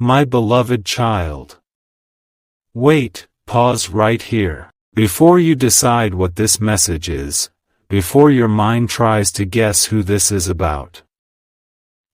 My beloved child. Wait, pause right here. Before you decide what this message is, before your mind tries to guess who this is about.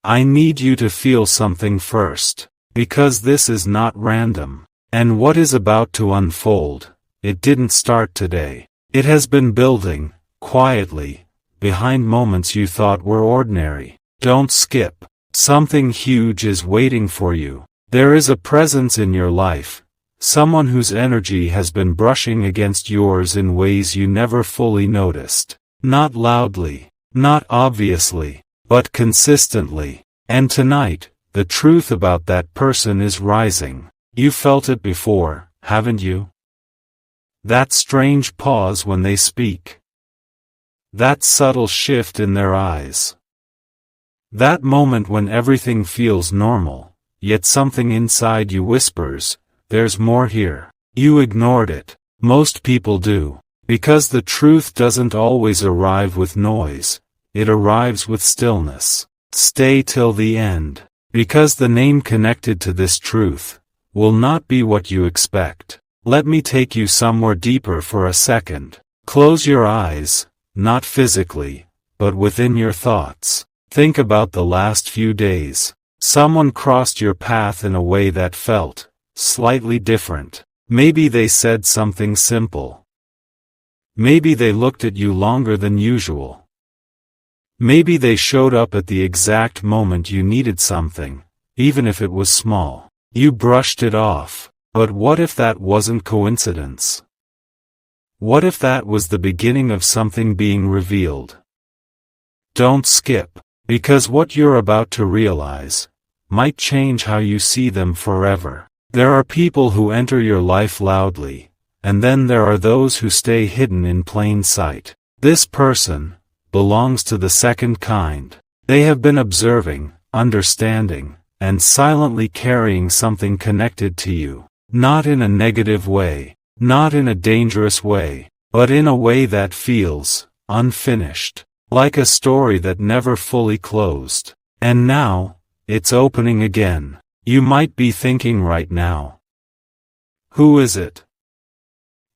I need you to feel something first, because this is not random. And what is about to unfold, it didn't start today. It has been building, quietly, behind moments you thought were ordinary. Don't skip. Something huge is waiting for you. There is a presence in your life, someone whose energy has been brushing against yours in ways you never fully noticed. Not loudly, not obviously, but consistently. And tonight, the truth about that person is rising. You felt it before, haven't you? That strange pause when they speak. That subtle shift in their eyes. That moment when everything feels normal, yet something inside you whispers, there's more here. You ignored it. Most people do. Because the truth doesn't always arrive with noise, it arrives with stillness. Stay till the end. Because the name connected to this truth will not be what you expect. Let me take you somewhere deeper for a second. Close your eyes, not physically, but within your thoughts. Think about the last few days. Someone crossed your path in a way that felt slightly different. Maybe they said something simple. Maybe they looked at you longer than usual. Maybe they showed up at the exact moment you needed something, even if it was small. You brushed it off. But what if that wasn't coincidence? What if that was the beginning of something being revealed? Don't skip, because what you're about to realize might change how you see them forever. There are people who enter your life loudly, and then there are those who stay hidden in plain sight. This person belongs to the second kind. They have been observing, understanding, and silently carrying something connected to you. Not in a negative way, not in a dangerous way, but in a way that feels unfinished, like a story that never fully closed. And now, it's opening again. You might be thinking right now. Who is it?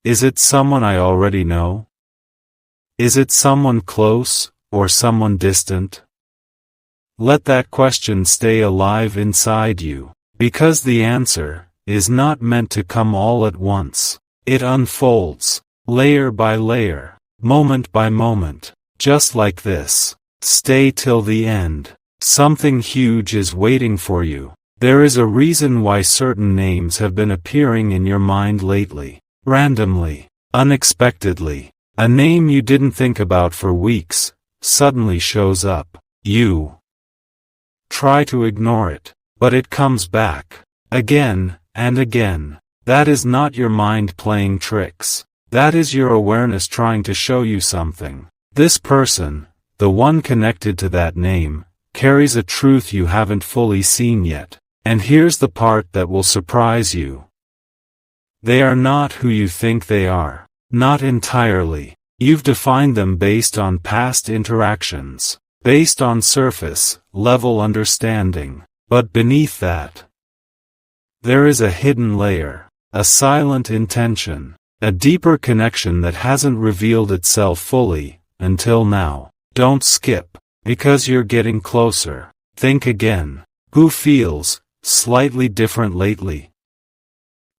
Is it someone I already know? Is it someone close, or someone distant? Let that question stay alive inside you, because the answer is not meant to come all at once. It unfolds, layer by layer, moment by moment, just like this. Stay till the end. Something huge is waiting for you. There is a reason why certain names have been appearing in your mind lately. Randomly, unexpectedly. A name you didn't think about for weeks suddenly shows up. You try to ignore it, but it comes back. Again and again. That is not your mind playing tricks. That is your awareness trying to show you something. This person, the one connected to that name, carries a truth you haven't fully seen yet. And here's the part that will surprise you. They are not who you think they are. Not entirely. You've defined them based on past interactions, based on surface level understanding. But beneath that, there is a hidden layer, a silent intention, a deeper connection that hasn't revealed itself fully, until now. Don't skip, because you're getting closer. Think again. Who feels slightly different lately?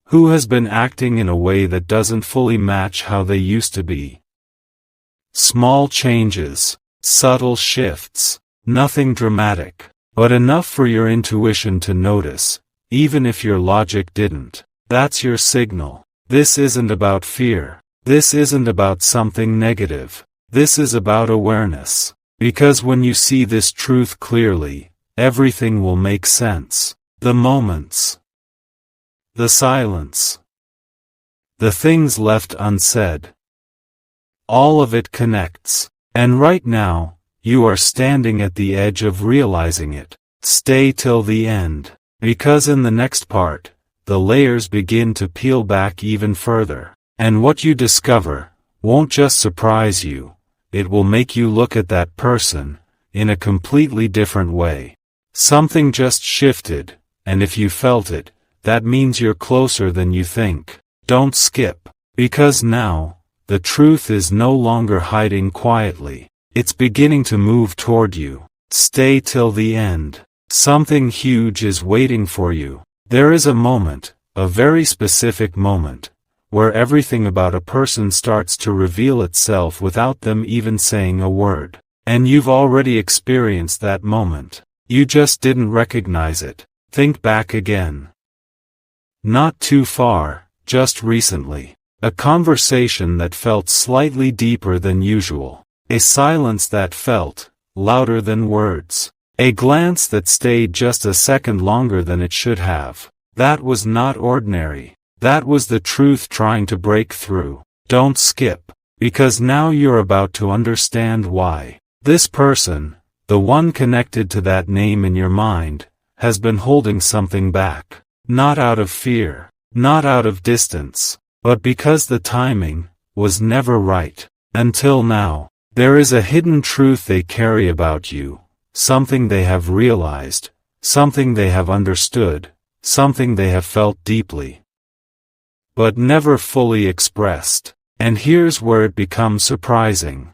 Who has been acting in a way that doesn't fully match how they used to be? Small changes, subtle shifts, nothing dramatic, but enough for your intuition to notice, even if your logic didn't. That's your signal. This isn't about fear. This isn't about something negative. This is about awareness. Because when you see this truth clearly, everything will make sense. The moments, the silence, the things left unsaid. All of it connects. And right now, you are standing at the edge of realizing it. Stay till the end. Because in the next part, the layers begin to peel back even further. And what you discover won't just surprise you, it will make you look at that person in a completely different way. Something just shifted, and if you felt it, that means you're closer than you think. Don't skip. Because now, the truth is no longer hiding quietly. It's beginning to move toward you. Stay till the end. Something huge is waiting for you. There is a moment, a very specific moment, where everything about a person starts to reveal itself without them even saying a word. And you've already experienced that moment. You just didn't recognize it. Think back again. Not too far, just recently. A conversation that felt slightly deeper than usual. A silence that felt louder than words. A glance that stayed just a second longer than it should have. That was not ordinary. That was the truth trying to break through. Don't skip. Because now you're about to understand why. This person, the one connected to that name in your mind, has been holding something back. Not out of fear. Not out of distance. But because the timing was never right. Until now. There is a hidden truth they carry about you. Something they have realized. Something they have understood. Something they have felt deeply. But never fully expressed. And here's where it becomes surprising.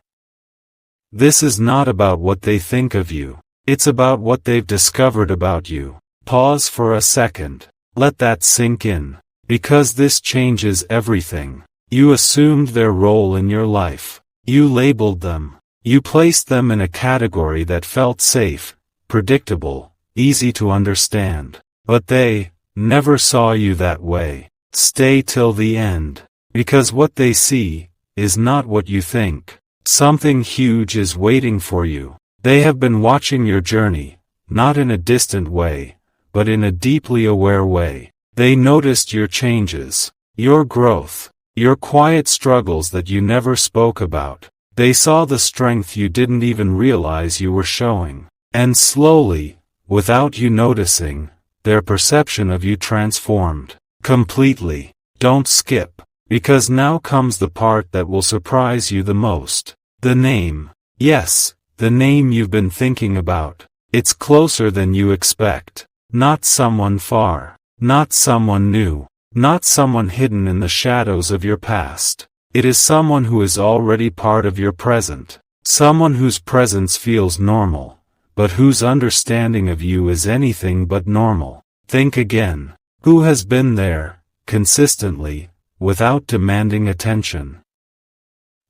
This is not about what they think of you. It's about what they've discovered about you. Pause for a second. Let that sink in. Because this changes everything. You assumed their role in your life. You labeled them. You placed them in a category that felt safe, predictable, easy to understand. But they never saw you that way. Stay till the end. Because what they see is not what you think. Something huge is waiting for you. They have been watching your journey, not in a distant way, but in a deeply aware way. They noticed your changes, your growth, your quiet struggles that you never spoke about. They saw the strength you didn't even realize you were showing. And slowly, without you noticing, their perception of you transformed. Completely. Don't skip. Because now comes the part that will surprise you the most. The name. Yes, the name you've been thinking about. It's closer than you expect. Not someone far. Not someone new. Not someone hidden in the shadows of your past. It is someone who is already part of your present. Someone whose presence feels normal, but whose understanding of you is anything but normal. Think again. Who has been there, consistently, without demanding attention?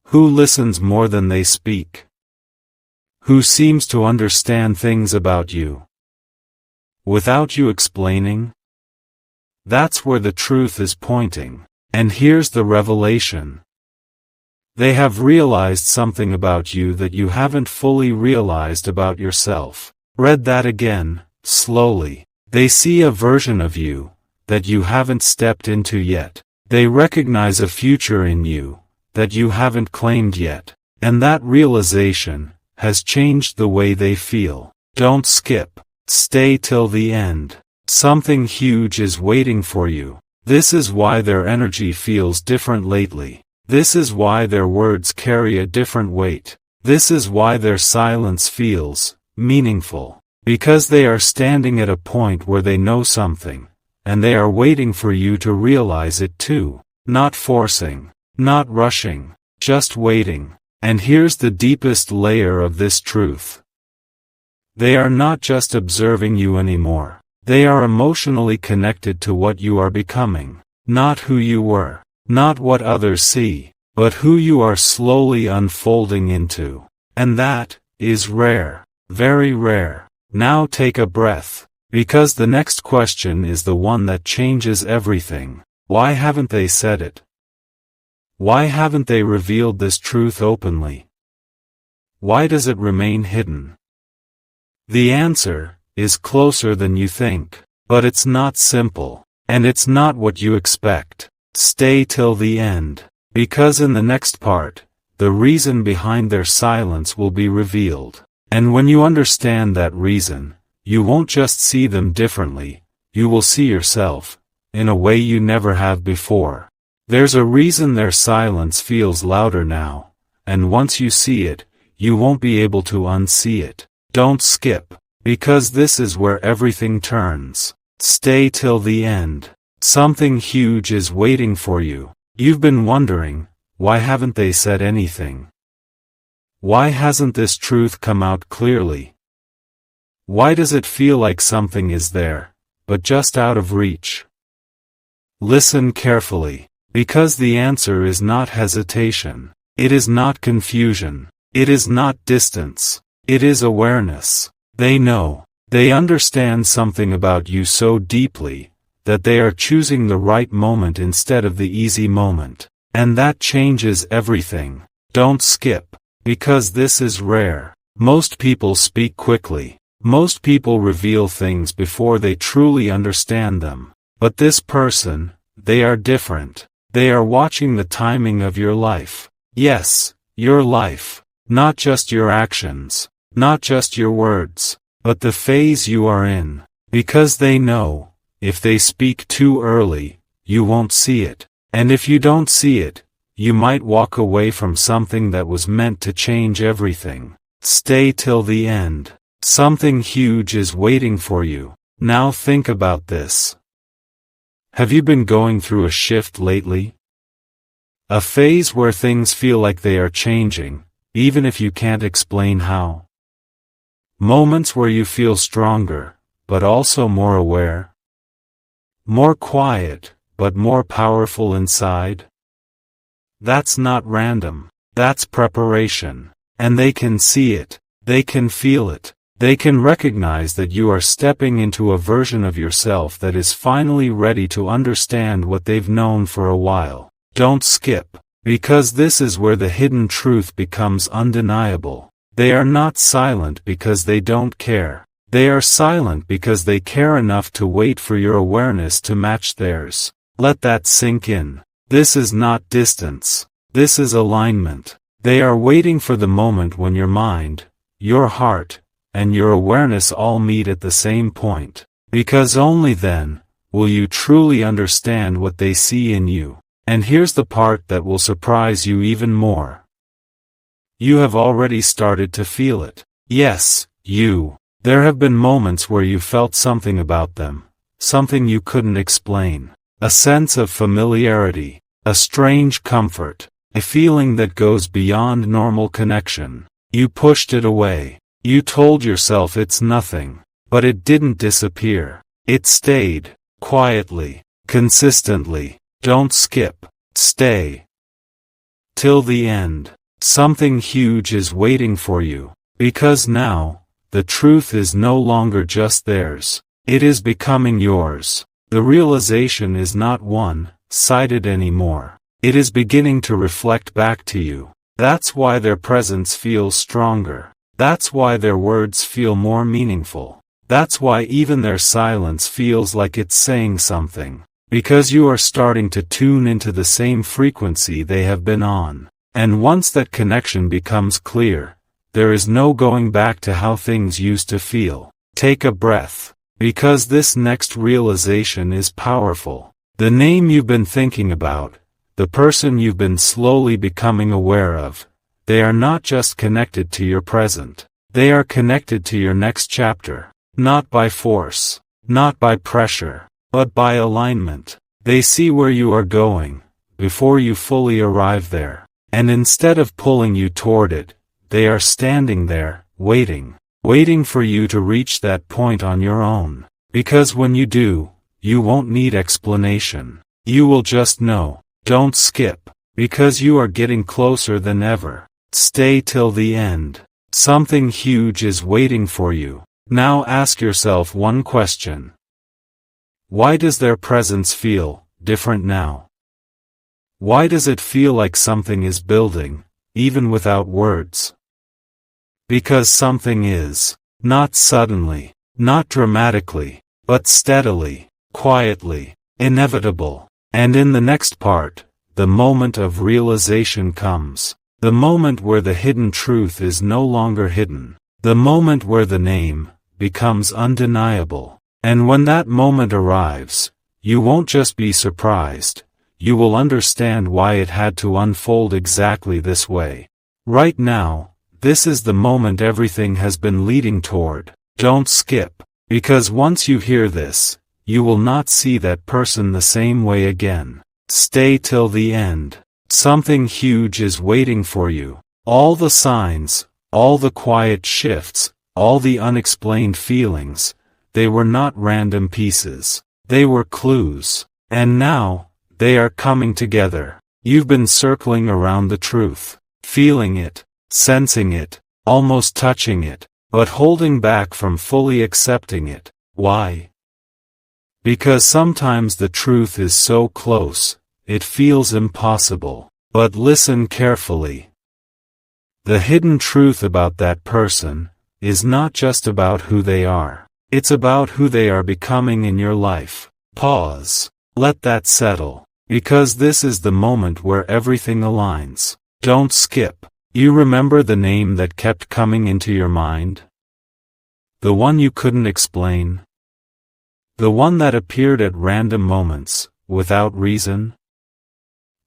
Who listens more than they speak? Who seems to understand things about you without you explaining? That's where the truth is pointing. And here's the revelation. They have realized something about you that you haven't fully realized about yourself. Read that again, slowly. They see a version of you that you haven't stepped into yet. They recognize a future in you that you haven't claimed yet. And that realization has changed the way they feel. Don't skip. Stay till the end. Something huge is waiting for you. This is why their energy feels different lately. This is why their words carry a different weight. This is why their silence feels meaningful. Because they are standing at a point where they know something, and they are waiting for you to realize it too. Not forcing, not rushing, just waiting. And here's the deepest layer of this truth. They are not just observing you anymore. They are emotionally connected to what you are becoming. Not who you were. Not what others see. But who you are slowly unfolding into. And that is rare. Very rare. Now take a breath. Because the next question is the one that changes everything. Why haven't they said it? Why haven't they revealed this truth openly? Why does it remain hidden? The answer is closer than you think. But it's not simple. And it's not what you expect. Stay till the end. Because in the next part, the reason behind their silence will be revealed. And when you understand that reason, you won't just see them differently, you will see yourself, in a way you never have before. There's a reason their silence feels louder now, and once you see it, you won't be able to unsee it. Don't skip, because this is where everything turns. Stay till the end. Something huge is waiting for you. You've been wondering, why haven't they said anything? Why hasn't this truth come out clearly? Why does it feel like something is there, but just out of reach? Listen carefully, because the answer is not hesitation. It is not confusion. It is not distance. It is awareness. They know. They understand something about you so deeply, that they are choosing the right moment instead of the easy moment. And that changes everything. Don't skip. Because this is rare. Most people speak quickly. Most people reveal things before they truly understand them. But this person, they are different. They are watching the timing of your life. Yes, your life. Not just your actions. Not just your words. But the phase you are in. Because they know, if they speak too early, you won't see it. And if you don't see it, you might walk away from something that was meant to change everything. Stay till the end. Something huge is waiting for you. Now think about this. Have you been going through a shift lately? A phase where things feel like they are changing, even if you can't explain how. Moments where you feel stronger, but also more aware. More quiet, but more powerful inside. That's not random. That's preparation. And they can see it. They can feel it. They can recognize that you are stepping into a version of yourself that is finally ready to understand what they've known for a while. Don't skip. Because this is where the hidden truth becomes undeniable. They are not silent because they don't care. They are silent because they care enough to wait for your awareness to match theirs. Let that sink in. This is not distance. This is alignment. They are waiting for the moment when your mind, your heart, and your awareness all meet at the same point. Because only then, will you truly understand what they see in you. And here's the part that will surprise you even more. You have already started to feel it. Yes, you. There have been moments where you felt something about them. Something you couldn't explain. A sense of familiarity, a strange comfort, a feeling that goes beyond normal connection. You pushed it away. You told yourself it's nothing. But it didn't disappear. It stayed, quietly, consistently. Don't skip. Stay. Till the end. Something huge is waiting for you. Because now, the truth is no longer just theirs. It is becoming yours. The realization is not one-sided anymore. It is beginning to reflect back to you. That's why their presence feels stronger. That's why their words feel more meaningful. That's why even their silence feels like it's saying something. Because you are starting to tune into the same frequency they have been on. And once that connection becomes clear, there is no going back to how things used to feel. Take a breath. Because this next realization is powerful. The name you've been thinking about, the person you've been slowly becoming aware of, they are not just connected to your present. They are connected to your next chapter. Not by force, not by pressure, but by alignment. They see where you are going, before you fully arrive there. And instead of pulling you toward it, they are standing there, waiting for you to reach that point on your own. Because when you do, you won't need explanation. You will just know. Don't skip. Because you are getting closer than ever. Stay till the end. Something huge is waiting for you. Now ask yourself one question. Why does their presence feel different now? Why does it feel like something is building, even without words? Because something is. Not suddenly, not dramatically, but steadily, quietly, inevitable. And in the next part, the moment of realization comes. The moment where the hidden truth is no longer hidden. The moment where the name becomes undeniable. And when that moment arrives, you won't just be surprised. You will understand why it had to unfold exactly this way. Right now, this is the moment everything has been leading toward. Don't skip. Because once you hear this, you will not see that person the same way again. Stay till the end. Something huge is waiting for you. All the signs, all the quiet shifts, all the unexplained feelings, they were not random pieces. They were clues. And now, they are coming together. You've been circling around the truth, feeling it, sensing it, almost touching it, but holding back from fully accepting it. Why? Because sometimes the truth is so close, it feels impossible. But listen carefully. The hidden truth about that person is not just about who they are. It's about who they are becoming in your life. Pause. Let that settle. Because this is the moment where everything aligns. Don't skip. You remember the name that kept coming into your mind? The one you couldn't explain? The one that appeared at random moments, without reason?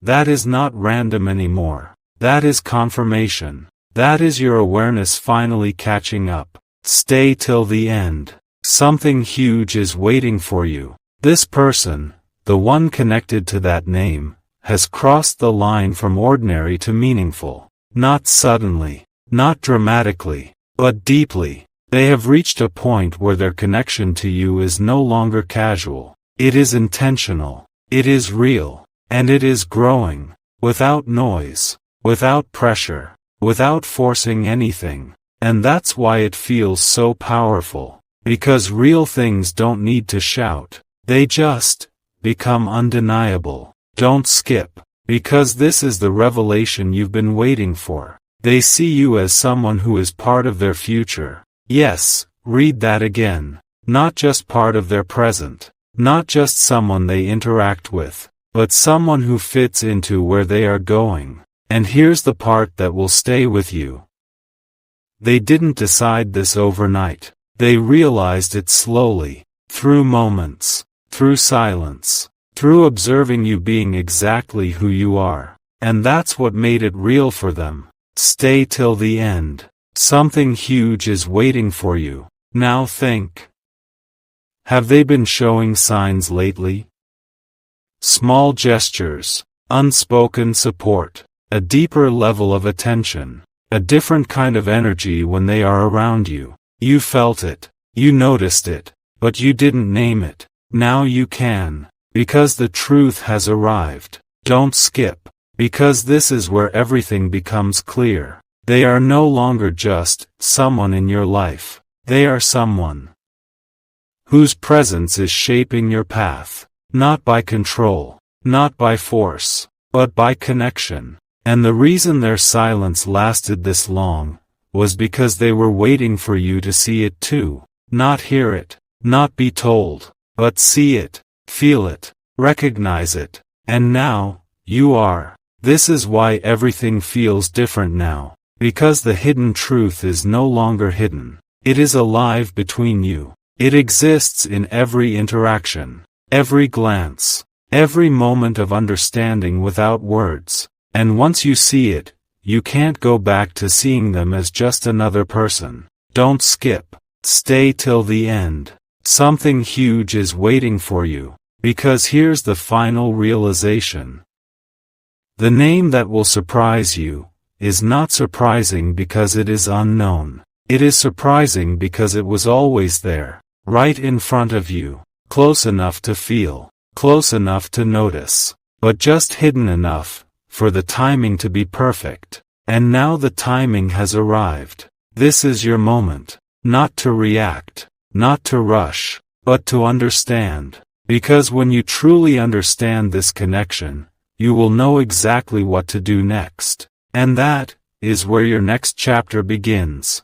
That is not random anymore. That is confirmation. That is your awareness finally catching up. Stay till the end. Something huge is waiting for you. This person, the one connected to that name, has crossed the line from ordinary to meaningful. Not suddenly, not dramatically, but deeply. They have reached a point where their connection to you is no longer casual. It is intentional. It is real. And it is growing, without noise, without pressure, without forcing anything. And that's why it feels so powerful. Because real things don't need to shout. They just become undeniable. Don't skip. Because this is the revelation you've been waiting for. They see you as someone who is part of their future. Yes, read that again. Not just part of their present. Not just someone they interact with. But someone who fits into where they are going. And here's the part that will stay with you. They didn't decide this overnight. They realized it slowly, through moments, through silence, through observing you being exactly who you are. And that's what made it real for them. Stay till the end. Something huge is waiting for you. Now think. Have they been showing signs lately? Small gestures, unspoken support, a deeper level of attention, a different kind of energy when they are around you. You felt it, you noticed it, but you didn't name it. Now you can, because the truth has arrived. Don't skip, because this is where everything becomes clear. They are no longer just someone in your life. They are someone whose presence is shaping your path. Not by control, not by force, but by connection. And the reason their silence lasted this long, was because they were waiting for you to see it too. Not hear it, not be told, but see it, feel it, recognize it. And now, you are. This is why everything feels different now. Because the hidden truth is no longer hidden. It is alive between you. It exists in every interaction. Every glance, every moment of understanding without words. And once you see it, you can't go back to seeing them as just another person. Don't skip. Stay till the end. Something huge is waiting for you. Because here's the final realization. The name that will surprise you is not surprising because it is unknown. It is surprising because it was always there, right in front of you. Close enough to feel, close enough to notice, but just hidden enough for the timing to be perfect. And now the timing has arrived. This is your moment, not to react, not to rush, but to understand. Because when you truly understand this connection, you will know exactly what to do next. And that is where your next chapter begins.